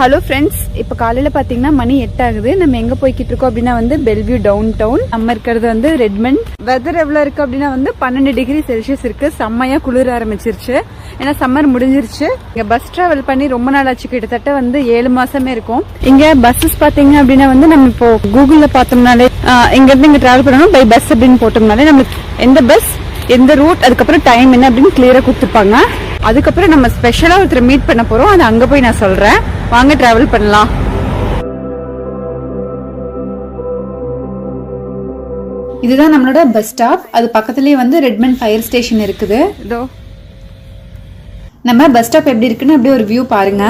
Hello friends, இப்போ காலையில் பார்த்தீங்கன்னா மணி 8 ஆகுது. நம்ம எங்கே போய்கிட்டு இருக்கோம் அப்படின்னா வந்து பெல்வியூ டவுன் டவுன். நம்ம இருக்கிறது வந்து ரெட்மண்ட். வெதர் எவ்வளோ இருக்கு அப்படின்னா வந்து 12 டிகிரி செல்சியஸ் இருக்கு. செம்மையா குளிர ஆரம்பிச்சிருச்சு, ஏன்னா சம்மர் முடிஞ்சிருச்சு. இங்கே பஸ் டிராவல் பண்ணி ரொம்ப நாள் ஆச்சு, கிட்டத்தட்ட வந்து 7 மாசமே இருக்கும். இங்கே பஸ்ஸஸ் பார்த்தீங்க அப்படின்னா வந்து நம்ம இப்போ கூகுளில் பார்த்தோம்னாலே இங்கேருந்து இங்கே டிராவல் பண்ணணும் பை பஸ் அப்படின்னு போட்டோம்னாலே நம்மளுக்கு எந்த பஸ், எந்த ரூட், அதுக்கப்புறம் டைம் என்ன அப்படின்னு கிளியரா கொடுத்துருப்பாங்க. அதுக்கப்புறம் நம்ம ஸ்பெஷலா ஒருத்தர் மீட் பண்ண போறோம், அது அங்க போய் நான் சொல்றேன். வாங்க டிராவல் பண்ணலாம். இதுதான் நம்மளோட பஸ் ஸ்டாப். அது பக்கத்துலயே வந்து ரெட்மண்ட் ஃபயர் ஸ்டேஷன் இருக்குது. இதோ நம்ம பஸ் ஸ்டாப் எப்படி இருக்குன்னு அப்படியே ஒரு வியூ பாருங்க.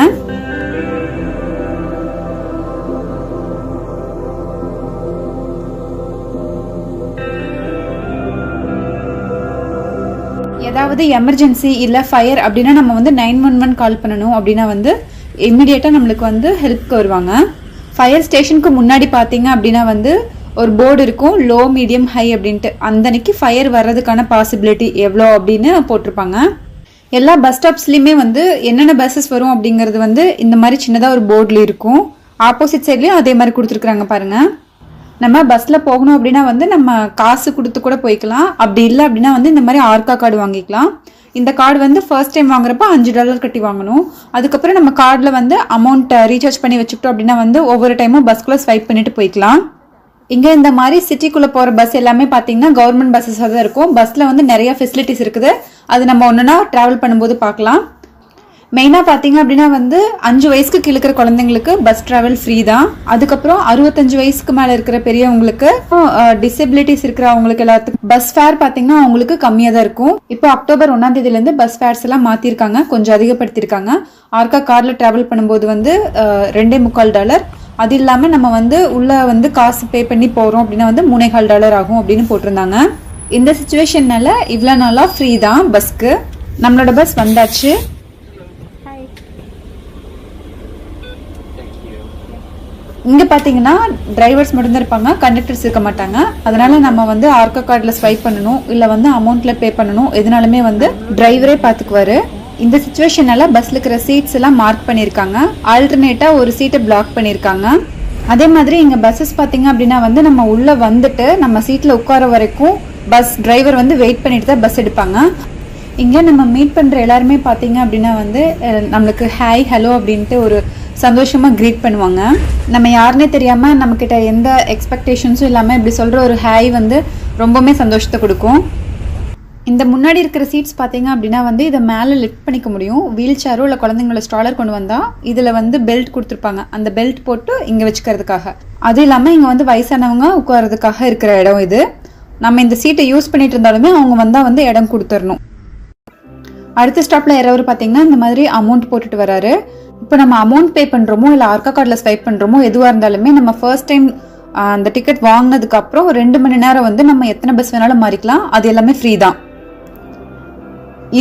ஏதாவது எமர்ஜென்சி இல்லை ஃபயர் அப்படின்னா நம்ம வந்து 911 கால் பண்ணணும். அப்படின்னா வந்து இம்மிடியேட்டாக நம்மளுக்கு வந்து ஹெல்ப்க்கு வருவாங்க. ஃபயர் ஸ்டேஷனுக்கு முன்னாடி பார்த்தீங்க அப்படின்னா வந்து ஒரு போர்டு இருக்கும், லோ மீடியம் ஹை அப்படின்ட்டு. அந்த அன்னைக்கு ஃபயர் வர்றதுக்கான பாசிபிலிட்டி எவ்வளோ அப்படின்னு போட்டிருப்பாங்க. எல்லா பஸ் ஸ்டாப்ஸ்லையுமே வந்து என்னென்ன பஸ்ஸஸ் வரும் அப்படிங்கிறது வந்து இந்த மாதிரி சின்னதாக ஒரு போர்டில் இருக்கும். ஆப்போசிட் சைட்லேயும் அதே மாதிரி கொடுத்துருக்குறாங்க பாருங்கள். நம்ம பஸ்ஸில் போகணும் அப்படின்னா வந்து நம்ம காசு கொடுத்து கூட போய்க்கலாம். அப்படி இல்லை அப்படின்னா வந்து இந்த மாதிரி ஆர்கா கார்டு வாங்கிக்கலாம். இந்த கார்டு வந்து ஃபர்ஸ்ட் டைம் வாங்குறப்ப $5 கட்டி வாங்கணும். அதுக்கப்புறம் நம்ம கார்டில் வந்து அமௌண்ட் ரீசார்ஜ் பண்ணி வச்சுக்கிட்டோம் அப்படின்னா வந்து ஒவ்வொரு டைமும் பஸ்க்குள்ளே ஸ்வைப் பண்ணிட்டு போய்க்கலாம். இங்கே இந்த மாதிரி சிட்டிக்குள்ளே போகிற பஸ் எல்லாமே பார்த்தீங்கன்னா கவர்மெண்ட் பஸ்ஸஸாக தான் இருக்கும். பஸ்ஸில் வந்து நிறைய ஃபெசிலிட்டிஸ் இருக்குது, அது நம்ம ஒன்றுனா ட்ராவல் பண்ணும்போது பார்க்கலாம். மெயினாக பார்த்தீங்க அப்படின்னா வந்து 5 வயசுக்கு கீழே இருக்கிற குழந்தைங்களுக்கு பஸ் டிராவல் ஃப்ரீ தான். அதுக்கப்புறம் 65 வயசுக்கு மேலே இருக்கிற பெரியவங்களுக்கு, டிசபிலிட்டிஸ் இருக்கிற அவங்களுக்கு எல்லாத்துக்கும் பஸ் ஃபேர் பார்த்தீங்கன்னா அவங்களுக்கு கம்மியாக தான் இருக்கும். இப்போ அக்டோபர் 1ஆம் தேதியிலேருந்து பஸ் ஃபேர்ஸ் எல்லாம் மாற்றிருக்காங்க, கொஞ்சம் அதிகப்படுத்திருக்காங்க. ஆர்கா காரில் ட்ராவல் பண்ணும்போது வந்து $2.25. அது இல்லாமல் நம்ம வந்து உள்ள வந்து காசு பே பண்ணி போகிறோம் அப்படின்னா வந்து $3.25 ஆகும் அப்படின்னு போட்டிருந்தாங்க. இந்த சுச்சுவேஷன்னால இவ்வளோ நாளாக ஃப்ரீ தான் பஸ்க்கு. நம்மளோட பஸ் வந்தாச்சு. இங்கே பார்த்தீங்கன்னா டிரைவர்ஸ் மட்டும்தான் இருப்பாங்க, கண்டக்டர்ஸ் இருக்க மாட்டாங்க. அதனால நம்ம வந்து ஆர்கா கார்டில் ஸ்வைப் பண்ணணும், இல்லை வந்து அமௌண்ட்டில் பே பண்ணணும், எதுனாலுமே வந்து டிரைவரே பார்த்துக்குவாரு. இந்த சுச்சுவேஷனால பஸ்ல இருக்கிற சீட்ஸ் எல்லாம் மார்க் பண்ணியிருக்காங்க. ஆல்டர்னேட்டா ஒரு சீட்டை பிளாக் பண்ணியிருக்காங்க. அதே மாதிரி இங்கே பஸ்ஸஸ் பார்த்தீங்க அப்படின்னா வந்து நம்ம உள்ள வந்துட்டு நம்ம சீட்டில் உட்கார வரைக்கும் பஸ் டிரைவர் வந்து வெயிட் பண்ணிட்டு தான் பஸ் எடுப்பாங்க. இங்கே நம்ம மீட் பண்ணுற எல்லாருமே பார்த்தீங்க அப்படின்னா வந்து நம்மளுக்கு ஹாய் ஹலோ அப்படின்ட்டு ஒரு சந்தோஷமாக க்ரீட் பண்ணுவாங்க. நம்ம யாருன்னே தெரியாமல் நம்மக்கிட்ட எந்த எக்ஸ்பெக்டேஷன்ஸும் இல்லாமல் இப்படி சொல்கிற ஒரு ஹாய் வந்து ரொம்பவுமே சந்தோஷத்தை கொடுக்கும். இந்த முன்னாடி இருக்கிற சீட்ஸ் பார்த்தீங்க அப்படின்னா வந்து இதை மேலே லிஃப்ட் பண்ணிக்க முடியும். வீல் சேரோ இல்லை குழந்தைங்களோட ஸ்ட்ராலர் கொண்டு வந்தால் இதில் வந்து பெல்ட் கொடுத்துருப்பாங்க, அந்த பெல்ட் போட்டு இங்கே வச்சுக்கிறதுக்காக. அது இல்லாமல் இங்கே வந்து வயசானவங்க உட்காரதுக்காக இருக்கிற இடம் இது. நம்ம இந்த சீட்டை யூஸ் பண்ணிட்டு இருந்தாலுமே அவங்க வந்தால் வந்து இடம் கொடுத்துடணும். அடுத்த ஸ்டாப்பில் யாராவது பார்த்தீங்கன்னா இந்த மாதிரி அமௌண்ட் போட்டுட்டு வராரு. இப்போ நம்ம அமௌண்ட் பே பண்ணுறோமோ இல்லை ஆர்கா கார்டில் ஸ்வைப் பண்ணுறோமோ எதுவாக இருந்தாலுமே நம்ம ஃபர்ஸ்ட் டைம் அந்த டிக்கெட் வாங்கினதுக்கு அப்புறம் 2 மணி நேரம் வந்து நம்ம எத்தனை பஸ் வேணாலும் மாறிக்கலாம். அது எல்லாமே ஃப்ரீ தான்.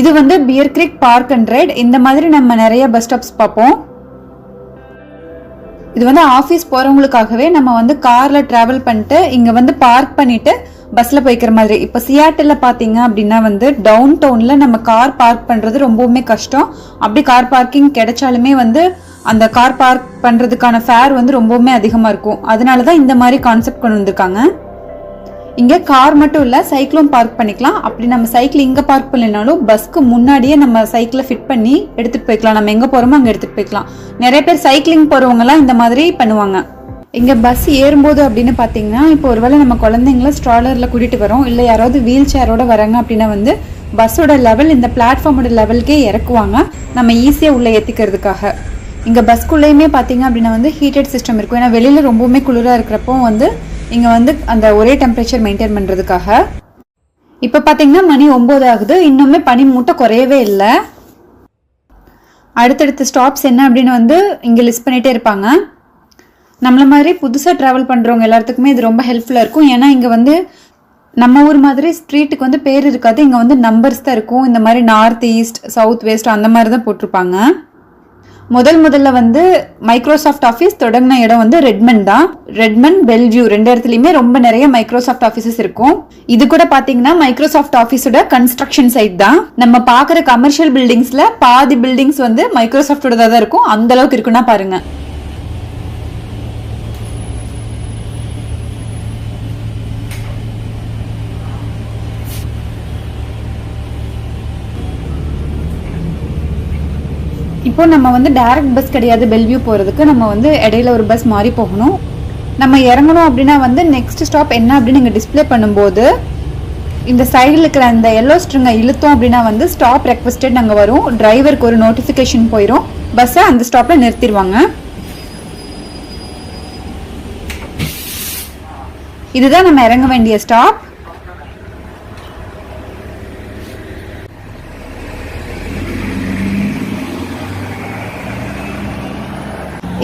இது வந்து pier Kirik park and right. இந்த மாதிரி நம்ம நிறைய பஸ் ஸ்டாப்ஸ் பார்ப்போம். இது வந்து ஆஃபீஸ் போகிறவங்களுக்காகவே நம்ம வந்து காரில் ட்ராவல் பண்ணிட்டு இங்கே வந்து பார்க் பண்ணிட்டு பஸ்ல போய்க்கிற மாதிரி. இப்போ சியாட்டில் பார்த்தீங்க அப்படின்னா வந்து டவுன் டவுன்ல நம்ம கார் பார்க் பண்றது ரொம்பவுமே கஷ்டம். அப்படி கார் பார்க்கிங் கிடைச்சாலுமே வந்து அந்த கார் பார்க் பண்றதுக்கான ஃபேர் வந்து ரொம்பவுமே அதிகமா இருக்கும். அதனாலதான் இந்த மாதிரி கான்செப்ட் கொண்டு வந்திருக்காங்க. இங்க கார் மட்டும் இல்ல, சைக்கிளும் பார்க் பண்ணிக்கலாம். அப்படி நம்ம சைக்கிள் இங்க பார்க் பண்ணலனாலும் பஸ்க்கு முன்னாடியே நம்ம சைக்கிளை ஃபிட் பண்ணி எடுத்துட்டு போய்க்கலாம். நம்ம எங்க போறோமோ அங்க எடுத்துட்டு போய்க்கலாம். நிறைய பேர் சைக்கிளிங் போறவங்க எல்லாம் இந்த மாதிரி பண்ணுவாங்க. இங்கே பஸ் ஏறும்போது அப்படின்னு பார்த்தீங்கன்னா இப்போ ஒருவேளை நம்ம குழந்தைங்கள ஸ்ட்ராலரில் கூட்டிகிட்டு வரோம், இல்லை யாராவது வீல் சேரோட வராங்க அப்படின்னா வந்து பஸ்ஸோட லெவல் இந்த பிளாட்ஃபார்மோட லெவலுக்கே இறக்குவாங்க, நம்ம ஈஸியாக உள்ளே ஏற்றிக்கிறதுக்காக. இங்கே பஸ்க்குள்ளேயுமே பார்த்தீங்க அப்படின்னா வந்து ஹீட்டட் சிஸ்டம் இருக்கும். ஏன்னா வெளியில் ரொம்பவுமே குளிராக இருக்கிறப்போ வந்து இங்கே வந்து அந்த ஒரே டெம்பரேச்சர் மெயின்டைன் பண்ணுறதுக்காக. இப்போ பார்த்தீங்கன்னா மணி 9 ஆகுது, இன்னுமே பனி மூட்டை குறையவே இல்லை. அடுத்தடுத்த ஸ்டாப்ஸ் என்ன அப்படின்னு வந்து இங்கே லிஸ்ட் பண்ணிகிட்டே இருப்பாங்க. நம்மள மாதிரி புதுசாக ட்ராவல் பண்ணுறவங்க எல்லாத்துக்குமே இது ரொம்ப ஹெல்ப்ஃபுல்லாக இருக்கும். ஏன்னா இங்கே வந்து நம்ம ஊர் மாதிரி ஸ்ட்ரீட்டுக்கு வந்து பேர் இருக்காது, இங்கே வந்து நம்பர்ஸ் தான் இருக்கும். இந்த மாதிரி நார்த் ஈஸ்ட், சவுத் வெஸ்ட் அந்த மாதிரி தான் போட்டிருப்பாங்க. முதல்ல வந்து மைக்ரோசாஃப்ட் ஆஃபீஸ் தொடங்கின இடம் வந்து ரெட்மண்ட் தான். ரெட்மண்ட், பெல்வியூ 2 இடத்துலையுமே ரொம்ப நிறைய மைக்ரோசாஃப்ட் ஆஃபீஸஸ் இருக்கும். இது கூட பாத்தீங்கன்னா மைக்ரோசாஃப்ட் ஆஃபீஸோட கன்ஸ்ட்ரக்ஷன் சைட் தான். நம்ம பாக்குற கமர்ஷியல் பில்டிங்ஸ்ல பாதி பில்டிங்ஸ் வந்து மைக்ரோசாஃப்டோட தான் இருக்கும். அந்த அளவுக்கு இருக்குன்னா பாருங்க. இப்போ நம்ம வந்து டைரக்ட் பஸ் கிடையாது பெல்வியூ போகிறதுக்கு, நம்ம வந்து இடையில ஒரு பஸ் மாறி போகணும். நம்ம இறங்கணும் அப்படின்னா வந்து நெக்ஸ்ட் ஸ்டாப் என்ன அப்படின்னு இங்கே டிஸ்பிளே பண்ணும்போது இந்த சைடில் இருக்கிற அந்த எல்லோ ஸ்ட்ரிங்கை இழுத்தோம் அப்படின்னா வந்து ஸ்டாப் ரெக்வஸ்டட் நாங்கள் வரும். டிரைவருக்கு ஒரு நோட்டிஃபிகேஷன் போயிடும், பஸ்ஸை அந்த ஸ்டாப்பில் நிறுத்திடுவாங்க. இதுதான் நம்ம இறங்க வேண்டிய ஸ்டாப்.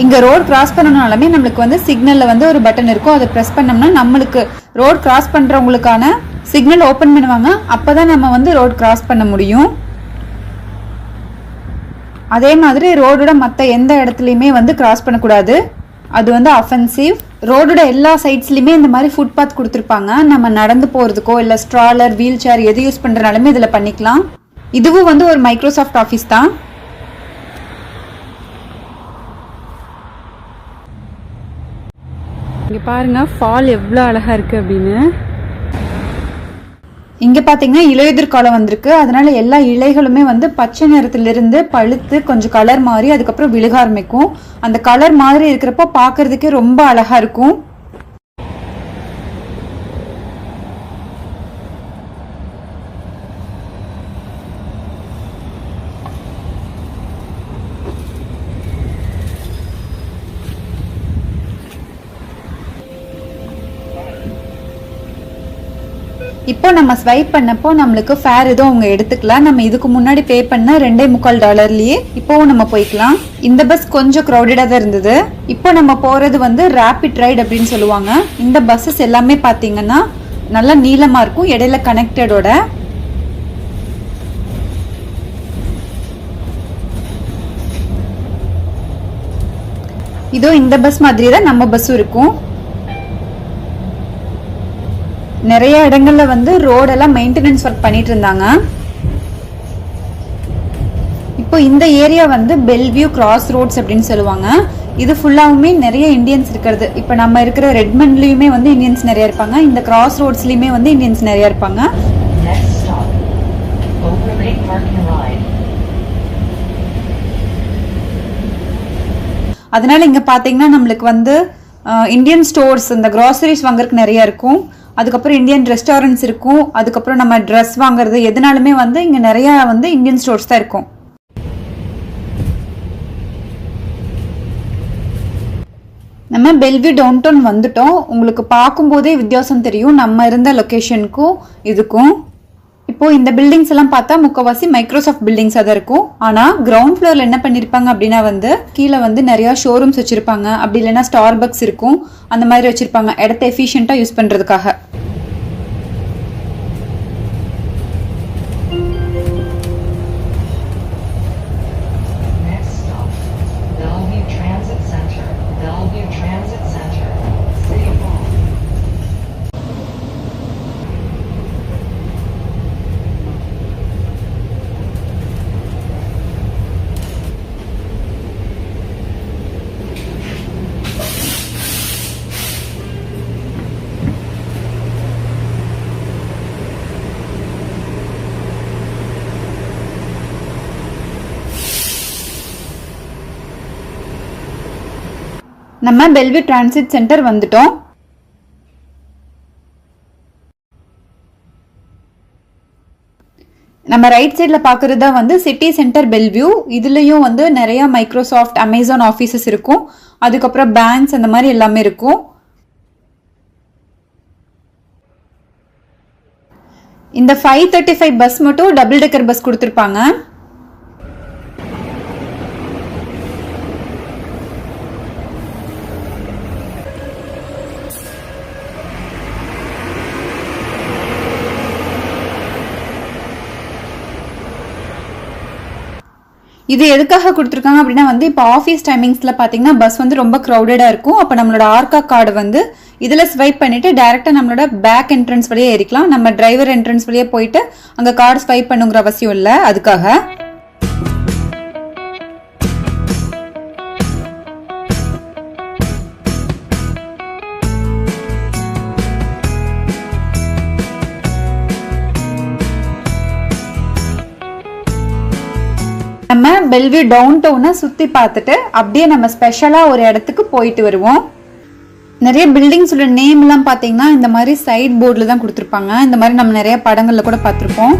இங்கே ரோட் கிராஸ் பண்ணனாலுமே நம்மளுக்கு வந்து சிக்னலில் வந்து ஒரு பட்டன் இருக்கும், அதை ப்ரெஸ் பண்ணோம்னா நம்மளுக்கு ரோட் கிராஸ் பண்ணுறவங்களுக்கான சிக்னல் ஓப்பன் பண்ணுவாங்க. அப்போ தான் நம்ம வந்து ரோட் கிராஸ் பண்ண முடியும். அதே மாதிரி ரோடோட மற்ற எந்த இடத்துலையுமே வந்து கிராஸ் பண்ணக்கூடாது, அது வந்து அஃபென்சிவ். ரோடோட எல்லா சைட்ஸ்லையுமே இந்த மாதிரி ஃபுட்பாத் கொடுத்துருப்பாங்க. நம்ம நடந்து போகிறதுக்கோ இல்லை ஸ்ட்ராலர் வீல் சேர் எது யூஸ் பண்ணுறனாலுமே இதில் பண்ணிக்கலாம். இதுவும் வந்து ஒரு மைக்ரோசாஃப்ட் ஆஃபீஸ் தான். இங்கே பாருங்க ஃபால் எவ்வளோ அழகாக இருக்குது அப்படின்னு. இங்கே பார்த்தீங்கன்னா இலையுதிர் காலம் வந்திருக்கு, அதனால எல்லா இலைகளுமே வந்து பச்சை நிறத்திலிருந்து பழுத்து கொஞ்சம் கலர் மாறி அதுக்கப்புறம் விழுக ஆரம்பிக்கும். அந்த கலர் மாதிரி இருக்கிறப்போ பார்க்கறதுக்கே ரொம்ப அழகா இருக்கும். இப்போ நம்ம ஸ்வைப் பண்ணப்போ நம்மளுக்கு ஃபேர் ஏதோ அவங்க எடுத்துக்கலாம். நம்ம இதுக்கு முன்னாடி பே பண்ண $2.25 இப்போவும் நம்ம போய்க்கலாம். இந்த பஸ் கொஞ்சம் க்ரௌடடாக தான் இருந்தது. இப்போ நம்ம போகிறது வந்து ரேபிட் ரைட் அப்படின்னு சொல்லுவாங்க. இந்த பஸ்ஸஸ் எல்லாமே பார்த்தீங்கன்னா நல்லா நீளமாக இருக்கும், இடையில கனெக்டடோட. இதோ இந்த பஸ் மாதிரி தான் நம்ம பஸ்ஸும் இருக்கும். நிறைய இடங்கள்ல வந்து ரோடெல்லாம் மெயின்டெனன்ஸ் ஒர்க் பண்ணிட்டு இருந்தாங்க. இப்போ இந்த ஏரியா வந்து பெல்வியூ கிராஸ் ரோட்ஸ் அப்படின்னு சொல்லுவாங்க. இது ஃபுல்லாவுமே நிறைய இந்தியன்ஸ் இருக்கிறது. இப்போ நம்ம இருக்கிற ரெட்மண்ட்லயுமே வந்து இந்தியன்ஸ் நிறைய இருப்பாங்க, இந்த கிராஸ் ரோட்ஸ்லயுமே வந்து இந்தியன்ஸ் நிறைய இருப்பாங்க. அதனால இங்க பாத்தீங்கன்னா நம்மளுக்கு வந்து இந்தியன் ஸ்டோர்ஸ், இந்த கிராசரிஸ் வாங்குறதுக்கு நிறைய இருக்கும். அதுக்கப்புறம் இந்தியன் ரெஸ்டாரண்ட்ஸ் இருக்கும். அதுக்கப்புறம் நம்ம ட்ரெஸ் வாங்குறது எதுனாலுமே வந்து இங்கே நிறையா வந்து இந்தியன் ஸ்டோர்ஸ் தான் இருக்கும். நம்ம பெல்வியூ டவுன் டவுன் வந்துட்டோம். உங்களுக்கு பார்க்கும்போதே வித்தியாசம் தெரியும் நம்ம இருந்த லொக்கேஷனுக்கும் இதுக்கும். இப்போ இந்த பில்டிங்ஸ் எல்லாம் பார்த்தா முக்கவாசி மைக்ரோசாஃப்ட் பில்டிங்ஸாக தான் இருக்கும். ஆனால் கிரவுண்ட் ஃப்ளோரில் என்ன பண்ணியிருப்பாங்க அப்படின்னா வந்து கீழே வந்து நிறையா ஷோரூம்ஸ் வச்சுருப்பாங்க, அப்படி இல்லைன்னா ஸ்டார்பக்ஸ் இருக்கும், அந்த மாதிரி வச்சுருப்பாங்க இடத்த எஃபிஷியண்ட்டாக யூஸ் பண்ணுறதுக்காக. நம்ம பெல்வியூ டிரான்சிட் சென்டர் வந்துட்டோம். நம்ம ரைட் சைடில் பார்க்குறது தான் வந்து சிட்டி சென்டர் பெல்வியூ. இதுலேயும் வந்து நிறையா மைக்ரோசாஃப்ட், அமேசான் ஆஃபீஸஸ் இருக்கும், அதுக்கப்புறம் பேங்க்ஸ் அந்த மாதிரி எல்லாமே இருக்கும். இந்த 535 பஸ் மட்டும் டபுள் டெக்கர் பஸ் கொடுத்துருப்பாங்க. இது எதுக்காக கொடுத்துருக்காங்க அப்படின்னா வந்து இப்போ ஆஃபீஸ் டைமிங்ஸில் பார்த்தீங்கன்னா பஸ் வந்து ரொம்ப க்ரௌடடாக இருக்கும். அப்போ நம்மளோட ஆர்கா கார்டு வந்து இதில் ஸ்வைப் பண்ணிவிட்டு டேரெக்டாக நம்மளோட பேக் என்ட்ரன்ஸ் வழியே ஏறிக்கலாம். நம்ம டிரைவர் என்ட்ரன்ஸ் வழியே போயிட்டு அங்கே கார்டு ஸ்வைப் பண்ணுங்கிற அவசியம் இல்லை. அதுக்காக நம்ம பெல்வியூ டவுன் டவுனை சுற்றி பார்த்துட்டு அப்படியே நம்ம ஸ்பெஷலாக ஒரு இடத்துக்கு போயிட்டு வருவோம். நிறைய பில்டிங்ஸோட நேம்லாம் பார்த்தீங்கன்னா இந்த மாதிரி சைட் போர்டில் தான் கொடுத்துருப்பாங்க. இந்த மாதிரி நம்ம நிறைய படங்களில் கூட பார்த்துருப்போம்.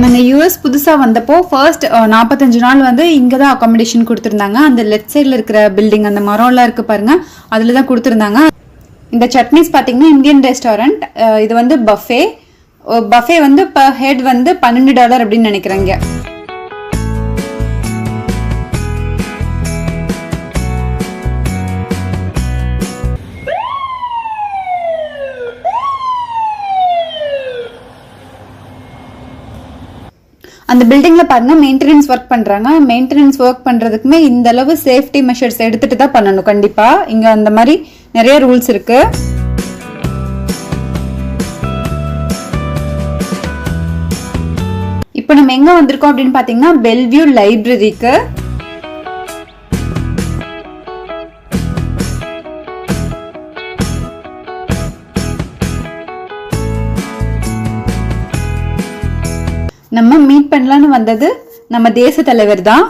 நாங்கள் யூஎஸ் புதுசாக வந்தப்போ ஃபர்ஸ்ட் 45 நாள் வந்து இங்கே தான் அகாமடேஷன் கொடுத்துருந்தாங்க. அந்த லெஃப்ட் சைடில் இருக்கிற பில்டிங், அந்த மரம்லாம் இருக்குது பாருங்கள், அதில் தான் கொடுத்துருந்தாங்க. இந்த சட்னிஸ் பார்த்தீங்கன்னா இந்தியன் ரெஸ்டாரண்ட். இது வந்து பஃபே வந்து பர் ஹெட் வந்து $12 அப்படின்னு நினைக்கிறேங்க. அந்த பில்டிங்ல பாருங்க மெயின்டெனன்ஸ் ஒர்க் பண்றாங்க. மெயின்டெனன்ஸ் ஒர்க் பண்றதுக்குமே இந்த அளவு சேஃப்டி மெஷர்ஸ் எடுத்துட்டு தான் பண்ணணும். கண்டிப்பா இங்க அந்த மாதிரி நிறைய ரூல்ஸ் இருக்கு. இப்போ நம்ம எங்க வந்திருக்கோம் அப்படின்னு பாத்தீங்கன்னா பெல்வியூ லைப்ரரிக்கு. நம்ம மீட் பண்ணலான்னு வந்தது நம்ம தேச தலைவர் தான்.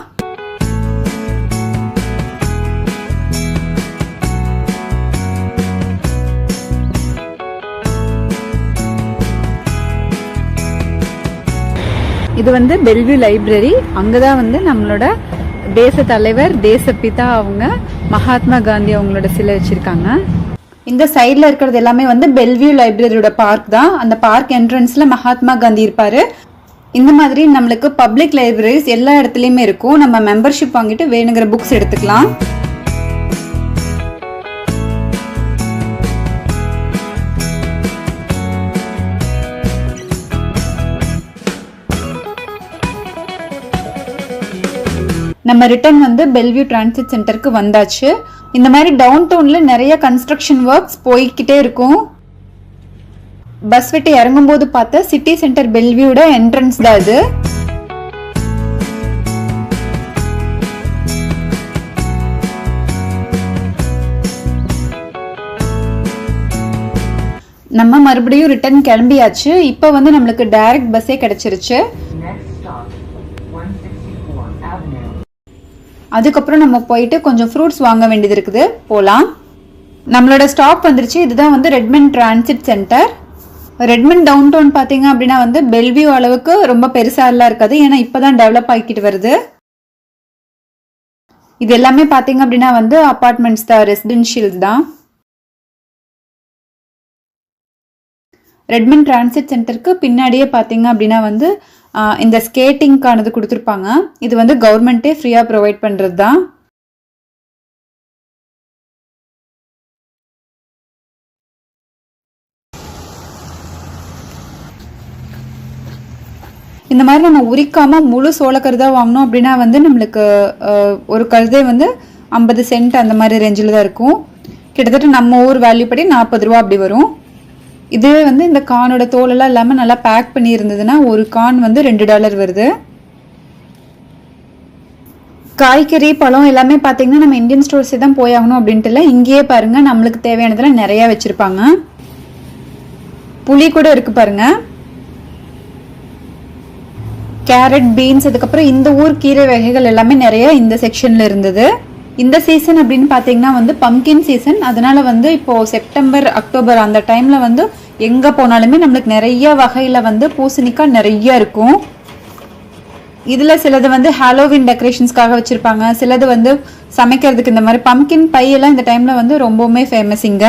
இது வந்து பெல்வியூ லைப்ரரி. அங்கதான் வந்து நம்மளோட தேச தலைவர், தேசப்பிதா அவங்க மகாத்மா காந்தி அவங்களோட சிலை வச்சிருக்காங்க. இந்த சைட்ல இருக்கிறது எல்லாமே வந்து பெல்வியூ லைப்ரரியோட பார்க் தான். அந்த பார்க் என்ட்ரன்ஸ்ல மகாத்மா காந்தி இருப்பாரு. இந்த மாதிரி நம்மளுக்கு பப்ளிக் லைப்ரரிஸ் எல்லா இடத்துலையுமே இருக்கும். நம்ம மெம்பர்ஷிப் வாங்கிட்டு வேணுங்கிற புக்ஸ் எடுத்துக்கலாம். நம்ம ரிட்டர்ன் வந்து பெல்வியூ டிரான்சிட் சென்டருக்கு வந்தாச்சு. இந்த மாதிரி டவுன் டவுன்ல நிறைய கன்ஸ்ட்ரக்ஷன் ஒர்க்ஸ் போய்கிட்டே இருக்கும். பஸ் விட்டு இறங்கும் போது பார்த்த சிட்டி சென்டர் பெல்வியூட என்ட்ரன்ஸ் தான் இது. நம்ம மறுபடியும் ரிட்டர்ன் கிளம்பியாச்சு. இப்போ வந்து நம்மளுக்கு டைரக்ட் பஸ்ஸே கிடைச்சிருச்சு. அதுக்கப்புறம் நம்ம போயிட்டு கொஞ்சம் ஃப்ரூட்ஸ் வாங்க வேண்டியது இருக்குது, போலாம். நம்மளோட ஸ்டாப் வந்துருச்சு. இதுதான் வந்து Redmond transit centre. Redmond downtown பார்த்தீங்க அப்படின்னா வந்து பெல்வியூ அளவுக்கு ரொம்ப பெருசாலாம் இருக்காது, ஏன்னா இப்போதான் டெவலப் ஆகிக்கிட்டு வருது. இது எல்லாமே பார்த்தீங்க அப்படின்னா வந்து அப்பார்ட்மெண்ட்ஸ் தான், ரெசிடென்ஷியல்ஸ் தான். ரெட்மண்ட் டிரான்சிட் சென்டருக்கு பின்னாடியே பார்த்தீங்க அப்படின்னா வந்து இந்த ஸ்கேட்டிங்கானது கொடுத்துருப்பாங்க. இது வந்து கவர்மெண்ட்டே ஃப்ரீயாக ப்ரொவைட் பண்ணுறது தான். இந்த மாதிரி நம்ம உரிக்காம முழு சோளக்கருதா வாங்கினோம் அப்படின்னா வந்து நம்மளுக்கு ஒரு கருதே வந்து 50 சென்ட் அந்த மாதிரி ரேஞ்சில் தான் இருக்கும். கிட்டத்தட்ட நம்ம ஊர் வேல்யூ படி 40 ரூபா அப்படி வரும். இதுவே வந்து இந்த கானோட தோலெல்லாம் இல்லாமல் நல்லா பேக் பண்ணி இருந்ததுன்னா ஒரு கான் வந்து $2 வருது. காய்கறி பழம் எல்லாமே பார்த்தீங்கன்னா நம்ம இந்தியன் ஸ்டோர்ஸே தான் போயாகணும் அப்படின்ட்டு இல்லை, இங்கேயே பாருங்க நம்மளுக்கு தேவையானதெல்லாம் நிறையா வச்சுருப்பாங்க. புளி கூட இருக்கு பாருங்க, கேரட், பீன்ஸ், அதுக்கப்புறம் இந்த ஊர் கீரை வகைகள் எல்லாமே நிறைய இந்த செக்ஷன்ல இருந்தது. இந்த சீசன் அப்படின்னு பார்த்தீங்கன்னா வந்து பம்கின் சீசன். அதனால வந்து இப்போ செப்டம்பர், அக்டோபர் அந்த டைம்ல வந்து எங்க போனாலுமே நம்மளுக்கு நிறைய வகையில வந்து பூசணிக்காய் நிறைய இருக்கும். இதுல சிலது வந்து ஹாலோவின் டெக்கரேஷன்ஸ்க்காக வச்சிருப்பாங்க, சிலது வந்து சமைக்கிறதுக்கு. இந்த மாதிரி பம்கின் பை எல்லாம் இந்த டைம்ல வந்து ரொம்பவுமே ஃபேமஸ் இங்க.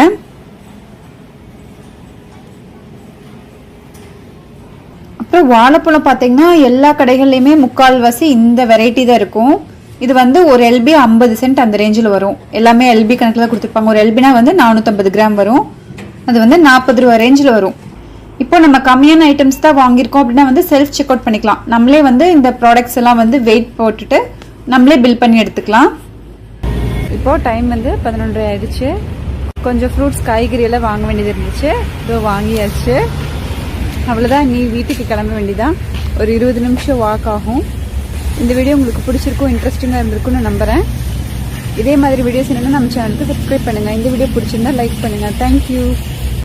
அப்புறம் வாழைப்பழம் பார்த்தீங்கன்னா எல்லா கடைகள்லையுமே முக்கால்வாசி இந்த வெரைட்டி தான் இருக்கும். இது வந்து ஒரு எல்பி 50 சென்ட் அந்த ரேஞ்சில் வரும். எல்லாமே எல்பி கணக்கில் தான் கொடுத்துருப்பாங்க. ஒரு எல்பினா வந்து 450 கிராம் வரும். அது வந்து 40 ரூபா ரேஞ்சில் வரும். இப்போ நம்ம கம்மியான ஐட்டம்ஸ் தான் வாங்கியிருக்கோம் அப்படின்னா வந்து செல்ஃப் செக் அவுட் பண்ணிக்கலாம். நம்மளே வந்து இந்த ப்ராடக்ட்ஸ் எல்லாம் வந்து வெயிட் போட்டுட்டு நம்மளே பில் பண்ணி எடுத்துக்கலாம். இப்போது டைம் வந்து 11:30 ஆயிடுச்சு. கொஞ்சம் ஃப்ரூட்ஸ், காய்கறி எல்லாம் வாங்க வேண்டியது இருந்துச்சு. இதோ வாங்கியாச்சு. அவ்வளோதான், நீ வீட்டுக்கு கிளம்ப வேண்டியதான். ஒரு 20 நிமிஷம் வாக் ஆகும். இந்த வீடியோ உங்களுக்கு பிடிச்சிருக்கும், இன்ட்ரெஸ்டிங்காக இருந்திருக்கும்னு நம்புகிறேன். இதே மாதிரி வீடியோஸ் என்னென்னா நம்ம சேனலுக்கு சப்ஸ்கிரைப் பண்ணுங்கள். இந்த வீடியோ பிடிச்சிருந்தா லைக் பண்ணுங்கள். தேங்க்யூ.